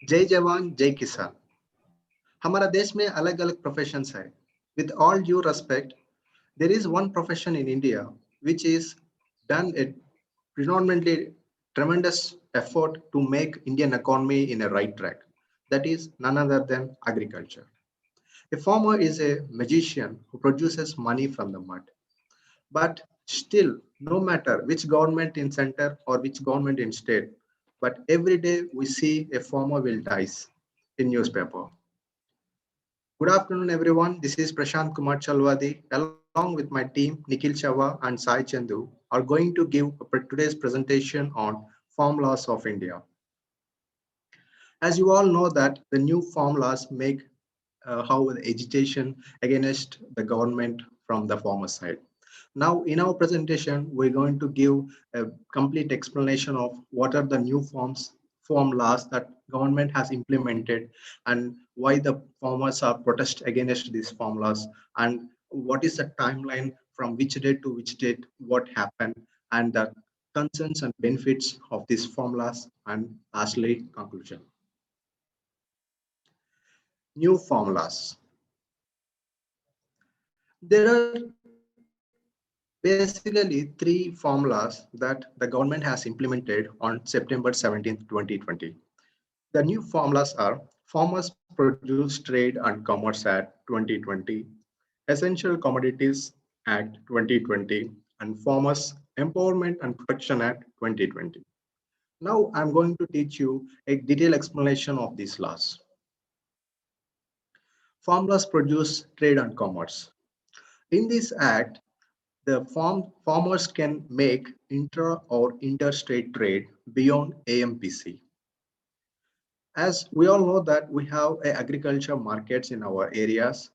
जय जवान जय किसान। हमारा देश में अलग अलग प्रोफेशंस है. With all due respect, there is one profession in India which is done a predominantly tremendous effort to make Indian economy in a right track. That is none other than agriculture. A farmer is a magician who produces money from the mud. But still, no matter which government in center or which government in state, but every day we see a farmer will dies in newspaper. Good afternoon, everyone. This is Prashant Kumar Chalwadi, along with my team Nikhil Chava and Sai Chandu, are going to give today's presentation on farm laws of India. As you all know that the new farm laws make how the agitation against the government from the farmer side. Now, in our presentation, we're going to give a complete explanation of what are the new form laws that government has implemented and why the farmers are protest against these farm laws and what is the timeline from which date to which date, what happened, and the concerns and benefits of these farm laws, and lastly, conclusion. New formulas. There are basically three formulas that the government has implemented on September 17th, 2020. The new formulas are Farmers Produce Trade and Commerce Act 2020, Essential Commodities Act 2020, and Farmers Empowerment and Protection Act 2020. Now I'm going to teach you a detailed explanation of these laws. Farmers Produce Trade and Commerce. In this act, the farmers can make intra or interstate trade beyond AMPC. As we all know that we have agriculture markets in our areas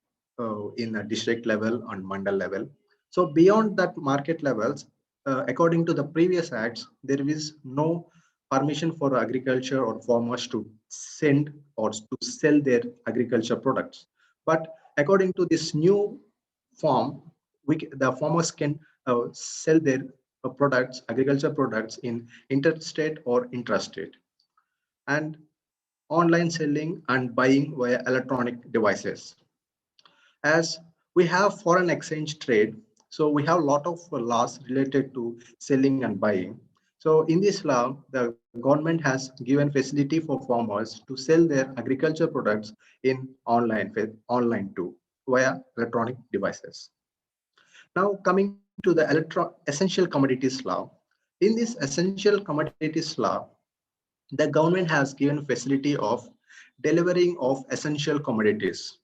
in a district level and mandal level. So beyond that market levels, according to the previous acts, there is no permission for agriculture or farmers to send or to sell their agriculture products. But according to this new form, the farmers can sell their products, agriculture products in interstate or intrastate. And online selling and buying via electronic devices. As we have foreign exchange trade, so we have a lot of laws related to selling and buying. So in this law, the government has given facility for farmers to sell their agriculture products in online too via electronic devices. Now coming to the essential commodities law. In this essential commodities law, the government has given facility of delivering of essential commodities.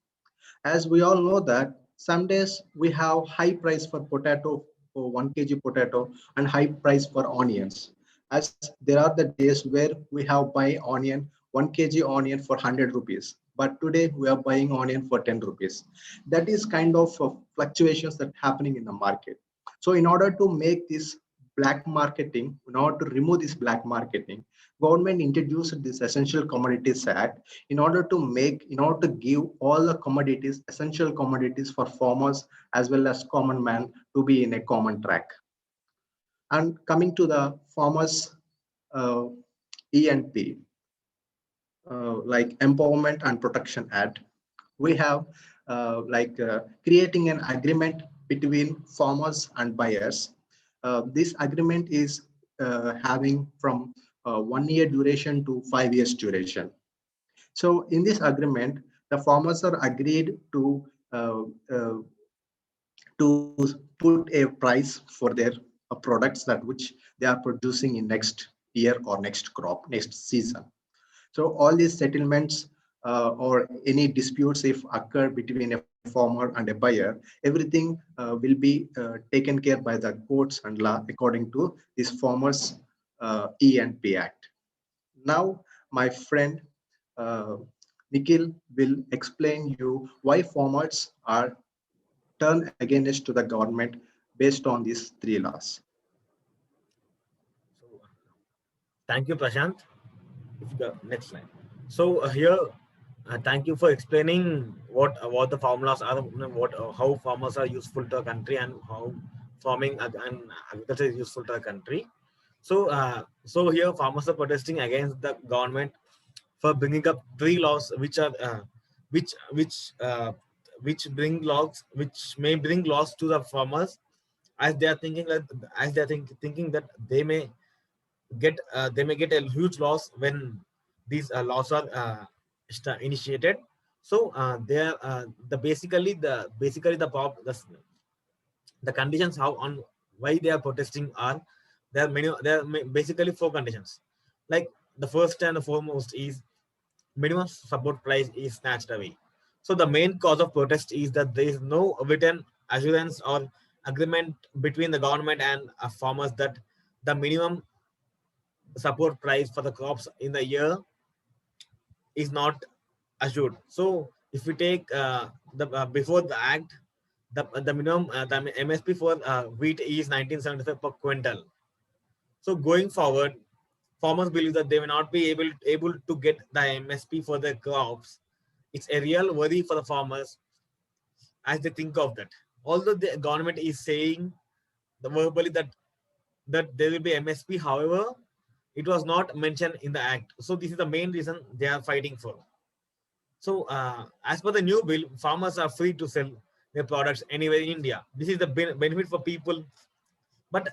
As we all know that some days we have high price for potato for 1 kg potato and high price for onions. As there are the days where we have buy onion 1 kg onion for 100 rupees. But today we are buying onion for 10 rupees. That is kind of fluctuations that happening in the market. So in order to make this black marketing, in order to remove this black marketing, government introduced this Essential Commodities Act in order to give all the commodities, essential commodities for farmers as well as common man to be in a common track. And coming to the farmers uh, ENP, like Empowerment and Protection Act, we have creating an agreement between farmers and buyers. This agreement is having from 1 year duration to 5 years duration. So in this agreement, the farmers are agreed uh, uh, to put a price for their products that which they are producing in next year or next crop, next season. So all these settlements or any disputes if occur between a farmer and a buyer, everything will be taken care by the courts and law according to this farmers E&P Act. Now, my friend uh, Nikhil will explain you why farmers are turned against to the government based on these three laws. So, thank you, Prashant. The next slide. So here, thank you for explaining what the formulas are, what how farmers are useful to a country, and how farming and agriculture is useful to a country. So, so here farmers are protesting against the government for bringing up three laws which are which which uh, which bring laws which may bring loss to the farmers, as they are thinking that as they are thinking that they may get a huge loss when these laws are initiated. So they are the conditions how on why they are protesting are, basically four conditions. Like the first and the foremost is minimum support price is snatched away. So the main cause of protest is that there is no written assurance or agreement between the government and farmers that the minimum support price for the crops in the year is not assured. So if we take the before the act, the minimum the MSP for wheat is 1975 per quintal. So going forward, farmers believe that they may not be able to get the MSP for their crops. It's a real worry for the farmers as they think of that. Although the government is saying verbally that there will be MSP, however, it was not mentioned in the act. So this is the main reason they are fighting for. So as per the new bill, farmers are free to sell their products anywhere in India. This is the benefit for people, but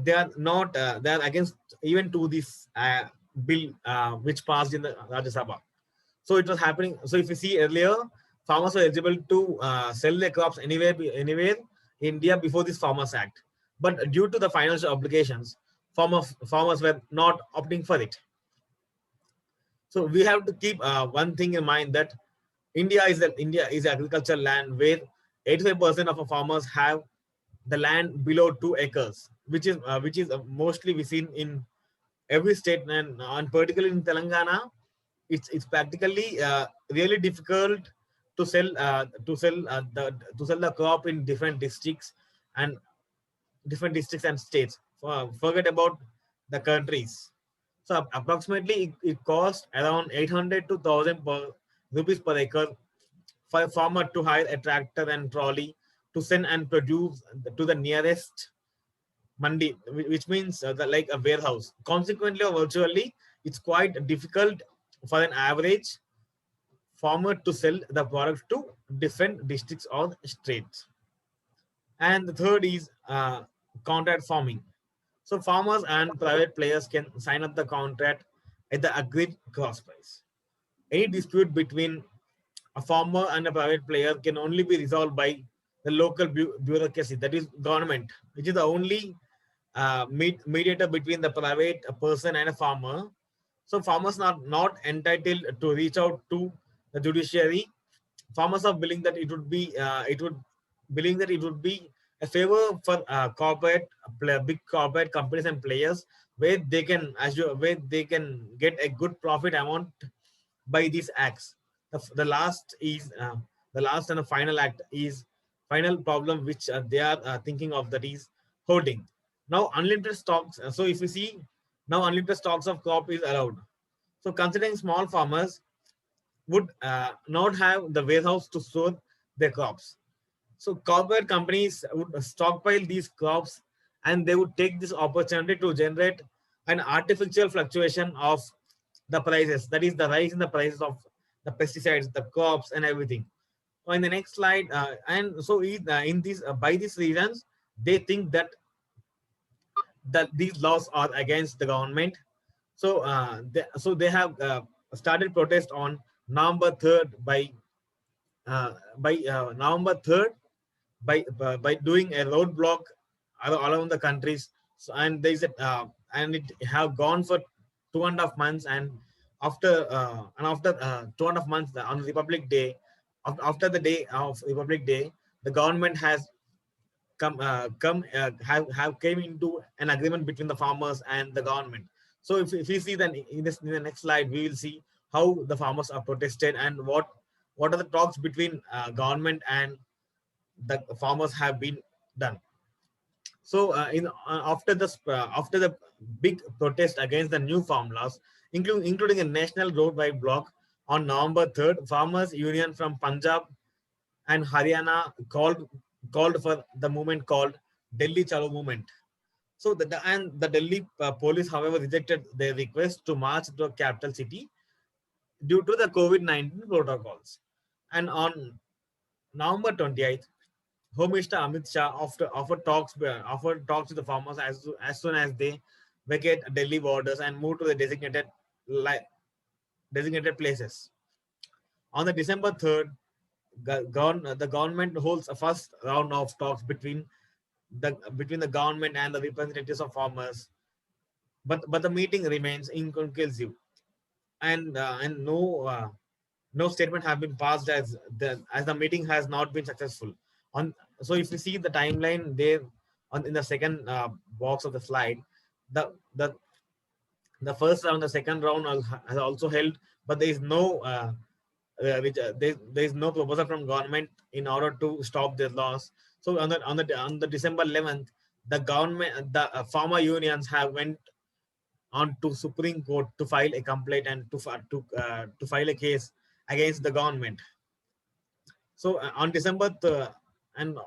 they are not. They are against even to this bill which passed in the Rajya Sabha. So it was happening. So if you see earlier, farmers were eligible to sell their crops anywhere in India before this Farmers Act. But due to the financial obligations, farmers were not opting for it. So we have to keep one thing in mind that India is agricultural land where 85% of our farmers have the land below 2 acres, which is mostly we seen in every state, and particularly in Telangana, it's practically really difficult to sell the crop in and different districts and states. Forget about the countries. So approximately it costs around 800 to 1,000 rupees per acre for a farmer to hire a tractor and trolley to send and produce to the nearest mandi, which means like a warehouse. Consequently or virtually, it's quite difficult for an average farmer to sell the product to different districts or states. And the third is contract farming. So farmers and private players can sign up the contract at the agreed cross price. Any dispute between a farmer and a private player can only be resolved by the local bureaucracy, that is government, which is the only mediator between the private person and a farmer. So farmers are not entitled to reach out to the judiciary. Farmers are believing that it would be a favor for big corporate companies and players where they can get a good profit amount by these acts. The last is the last and the final act is final problem which they are thinking of, that is holding. Now unlimited stocks. So if you see now unlimited stocks of crop is allowed. So considering small farmers would not have the warehouse to store their crops. So corporate companies would stockpile these crops and they would take this opportunity to generate an artificial fluctuation of the prices. That is the rise in the prices of the pesticides, the crops, and everything. So in the next slide, and so in this by these reasons, they think that these laws are against the government. So they have started protest on November 3rd by November 3rd by doing a roadblock around the countries. So, and there is and it have gone for 2.5 months, and after 2.5 months on Republic Day, after the day of Republic Day, the government has have came into an agreement between the farmers and the government. So if you see, then in the next slide we will see how the farmers are protested and what are the talks between government and the farmers have been done. So in after the big protest against the new farm laws, including a national road-wide block on November 3rd, farmers union from Punjab and Haryana called for the movement called Delhi Chalo movement. So the Delhi police, however, rejected their request to march to a capital city. due to the COVID-19 protocols. And on November 28th, Home Minister Amit Shah offered talks to the farmers as soon as they vacate Delhi borders and move to the designated places. On the December 3rd, the government holds a first round of talks between the government and the representatives of farmers, but the meeting remains inconclusive, and no statement have been passed as the meeting has not been successful. On So if you see the timeline there in the second box of the slide, the the the first round, the second round has also held, but there is no proposal from government in order to stop the loss. So on the December 11th, the farmer unions have went on to Supreme Court to file a complaint and to file a case against the government. So on December and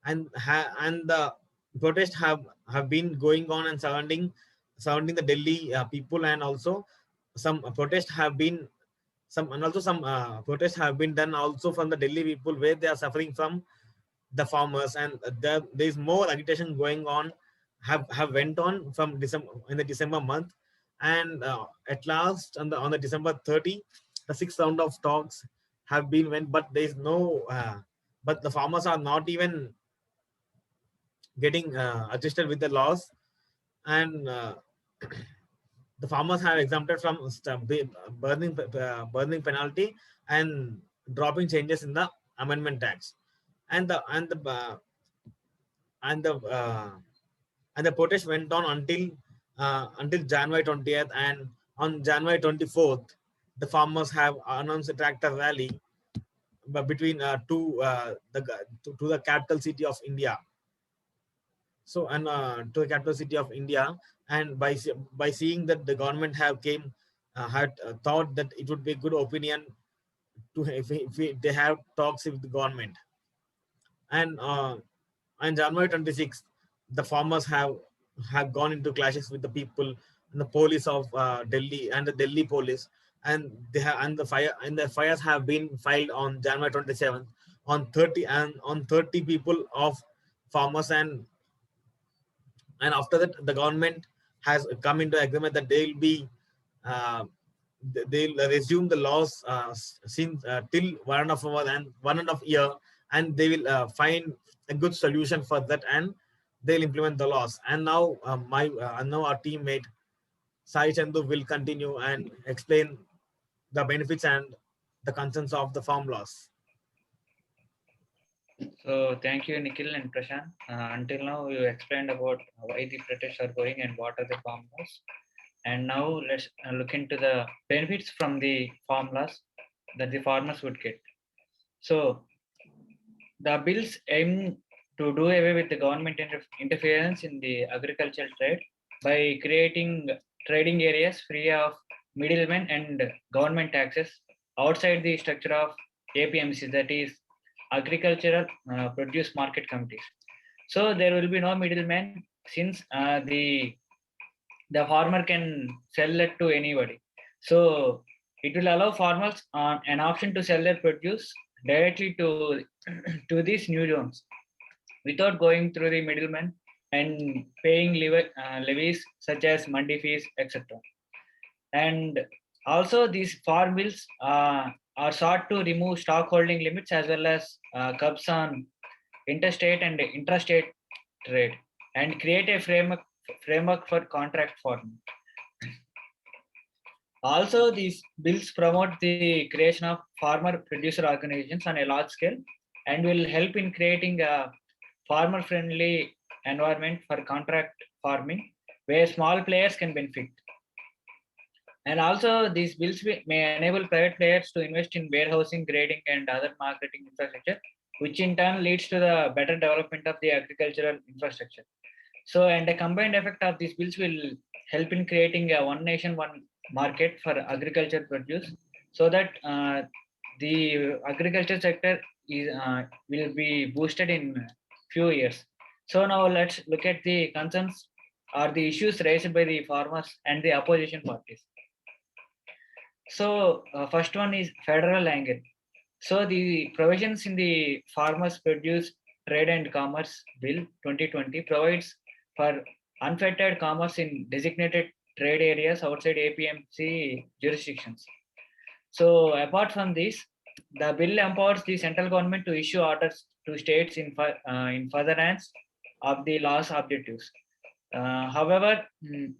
and the protests have been going on and surrounding the Delhi people, and also some protests have been some protests have been done also from the Delhi people, where they are suffering from the farmers, and there is more agitation going on, have went on from December in the December month, and at last on the December 30, the sixth round of talks have been went, but there is no but the farmers are not even getting adjusted with the laws, and the farmers have exempted from burning penalty and dropping changes in the amendment tax, and the and the and the and the protest went on until January 20th, and on January 24th, the farmers have announced a tractor rally between to the capital city of India. So, and to the capital city of India, and by seeing that the government had thought that it would be a good opinion to if they have talks with the government, and on January 26th, the farmers have gone into clashes with the people and the police of Delhi and the Delhi police, and they have and the fires have been filed on January 27th on 30 people of farmers, and after that the government has come into agreement that uh, they'll resume the laws since till 1.5 hour and 1.5 year, and they will find a good solution for that, and they'll implement the laws. And now now our teammate Sai Chandu will continue and explain the benefits and the concerns of the farm laws. So thank you, Nikhil and Prashant. Until now, you explained about why the protests are going and what are the farm laws. And now let's look into the benefits from the farm laws that the farmers would get. So the bills aim to do away with the government interference in the agricultural trade by creating trading areas free of middlemen and government taxes outside the structure of APMC, that is agricultural produce market committees. So there will be no middleman, since the farmer can sell it to anybody. So it will allow farmers an option to sell their produce directly to to these new zones without going through the middleman and paying levies such as mandi fees, etc. And also these farm bills are sought to remove stockholding limits as well as curbs on interstate and intrastate trade, and create a framework for contract farming. Also, these bills promote the creation of farmer producer organizations on a large scale and will help in creating a farmer friendly environment for contract farming where small players can benefit. And also, these bills may enable private players to invest in warehousing, grading, and other marketing infrastructure, which in turn leads to the better development of the agricultural infrastructure. So, and the combined effect of these bills will help in creating a one nation, one market for agriculture produce, so that the agriculture sector will be boosted in few years. So now let's look at the concerns or the issues raised by the farmers and the opposition parties. So first one is federal angle. So the provisions in the Farmers Produce Trade and Commerce Bill 2020 provides for unfettered commerce in designated trade areas outside APMC jurisdictions. So apart from this, the bill empowers the central government to issue orders to states in furtherance of the law's objectives. However,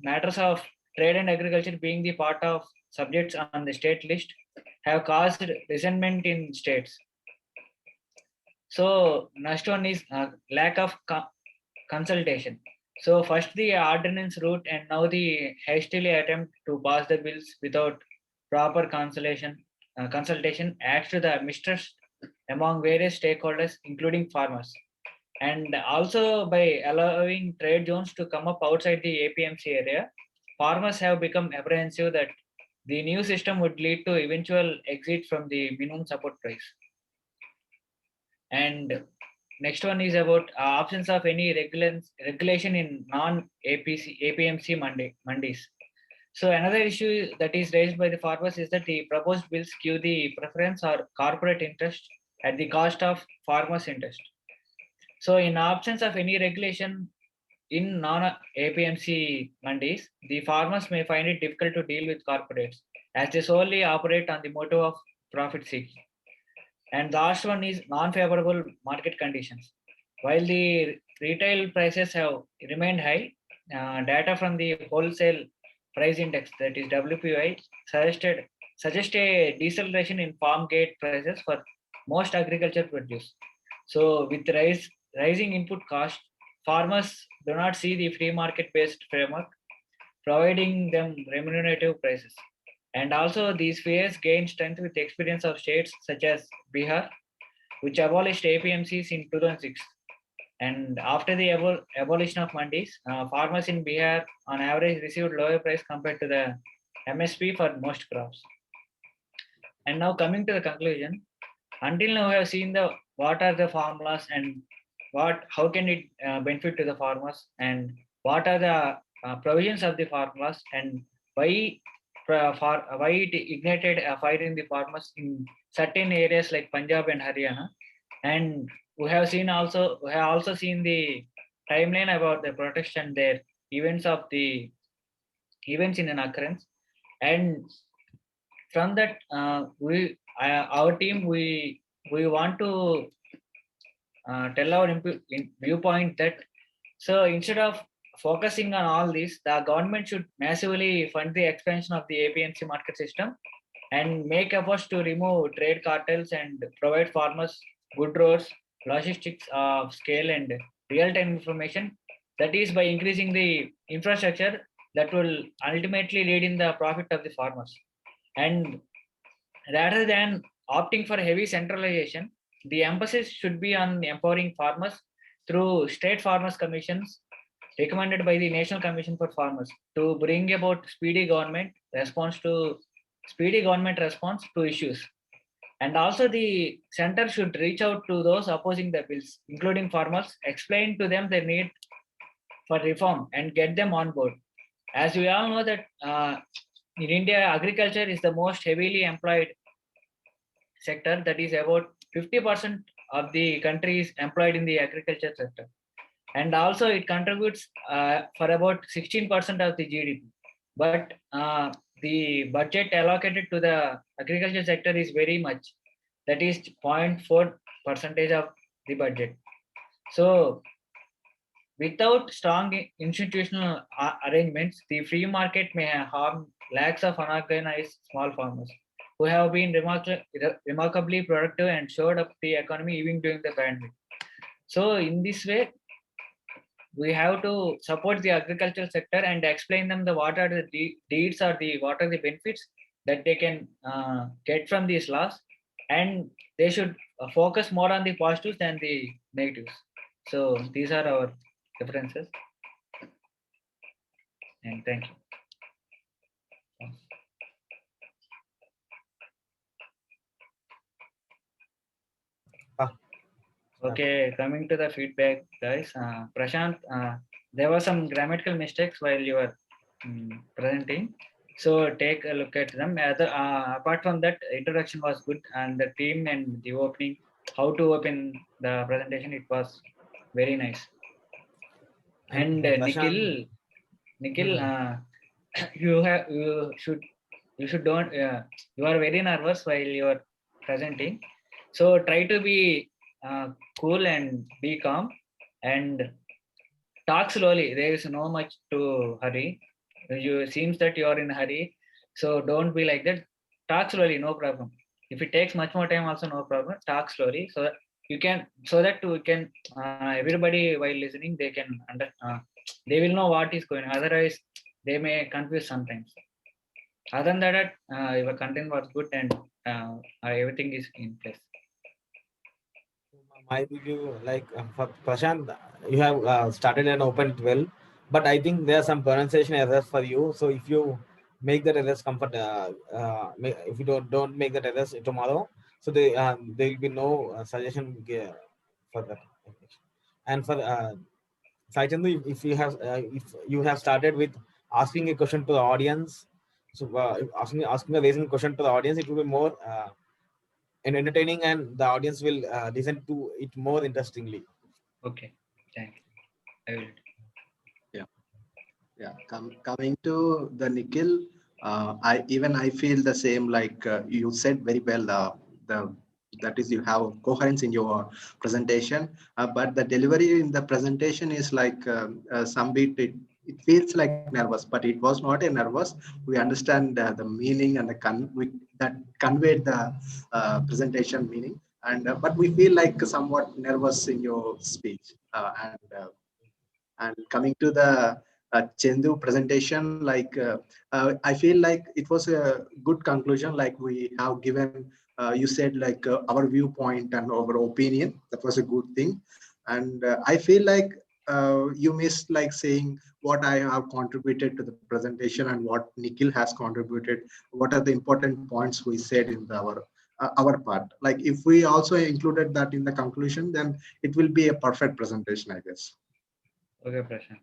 matters of trade and agriculture being the part of subjects on the state list have caused resentment in states. So next one is lack of consultation. So first the ordinance route and now the hastily attempt to pass the bills without proper consultation adds to the mistrust among various stakeholders, including farmers. And also by allowing trade zones to come up outside the APMC area, farmers have become apprehensive that the new system would lead to eventual exit from the minimum support price. And next one is about options of any regulation in APMC mandis. So another issue that is raised by the farmers is that the proposed bills give the preference or corporate interest at the cost of farmers' interest. So in absence of any regulation in non-APMC mandis, the farmers may find it difficult to deal with corporates as they solely operate on the motive of profit seeking. And the last one is non-favorable market conditions. While the retail prices have remained high, data from the wholesale price index, that is WPI, suggest a deceleration in farm gate prices for most agriculture produce. So with rising input cost, farmers do not see the free market-based framework providing them remunerative prices. And also these fears gain strength with the experience of states such as Bihar, which abolished APMCs in 2006. And after the abolition of mandis, farmers in Bihar on average received lower price compared to the MSP for most crops. And now coming to the conclusion, until now we have seen the what are the formulas and how can it benefit to the farmers and what are the provisions of the formulas and why why it ignited a fight in the farmers in certain areas like Punjab and Haryana. And we have also seen the timeline about the protest and their events in an occurrence. And from that our team we want to tell our viewpoint that so instead of focusing on all this, the government should massively fund the expansion of the APMC market system and make efforts to remove trade cartels and provide farmers good roads, logistics of scale and real-time information. That is by increasing the infrastructure that will ultimately lead in the profit of the farmers. And rather than opting for heavy centralization, the emphasis should be on empowering farmers through state farmers commissions recommended by the National Commission for Farmers to bring about speedy government response to issues. And also the center should reach out to those opposing the bills, including farmers, explain to them the need for reform and get them on board. As we all know that in India, agriculture is the most heavily employed sector, that is about 50% of the country is employed in the agriculture sector. And also it contributes for about 16% of the GDP. But the budget allocated to the agriculture sector is very much, that is 0.4% of the budget. So without strong institutional arrangements, the free market may harm lakhs of unorganized small farmers who have been remarkably productive and showed up the economy even during the pandemic. So in this way, we have to support the agricultural sector and explain them the what are the deeds or the what are the benefits that they can get from these laws, and they should focus more on the positives than the negatives. So these are our differences, and thank you. Okay, coming to the feedback, guys. Prashant, there were some grammatical mistakes while you were presenting. So take a look at them. Apart from that, introduction was good, and the theme and the opening, how to open the presentation, it was very nice. And Prashant, Nikhil, you should don't. You are very nervous while you are presenting, so try to be cool and be calm and talk slowly. There is no much to hurry. You seems that you are in a hurry, so don't be like that. Talk slowly, no problem. If it takes much more time, also no problem. Talk slowly so that you can, so that we can, everybody while listening, they can they will know what is going. Otherwise, they may confuse sometimes. Other than that, your content was good and everything is in place. my review, like for Prashant, you have started and opened well, but I think there are some pronunciation errors for you. So if you make the errors if you don't make the errors tomorrow, so there will be no suggestion for that. And for Saichandu, if you have started with asking a question to the audience, so asking a raising question to the audience, it will be more and entertaining, and the audience will listen to it more interestingly. Okay, thank you. I will. Yeah, coming to the Nikhil, I feel the same. Like you said very well. The that is, you have coherence in your presentation, but the delivery in the presentation is like some bit. It feels like nervous, but it was not a nervous. We understand the meaning and that conveyed the presentation meaning, and but we feel like somewhat nervous in your speech, and coming to the Chendu presentation, like I feel like it was a good conclusion. Like we have given, you said like our viewpoint and our opinion. That was a good thing, and I feel like you missed like saying what I have contributed to the presentation and what Nikhil has contributed. What are the important points we said in our part? Like if we also included that in the conclusion, then it will be a perfect presentation, I guess. Okay, Prashant.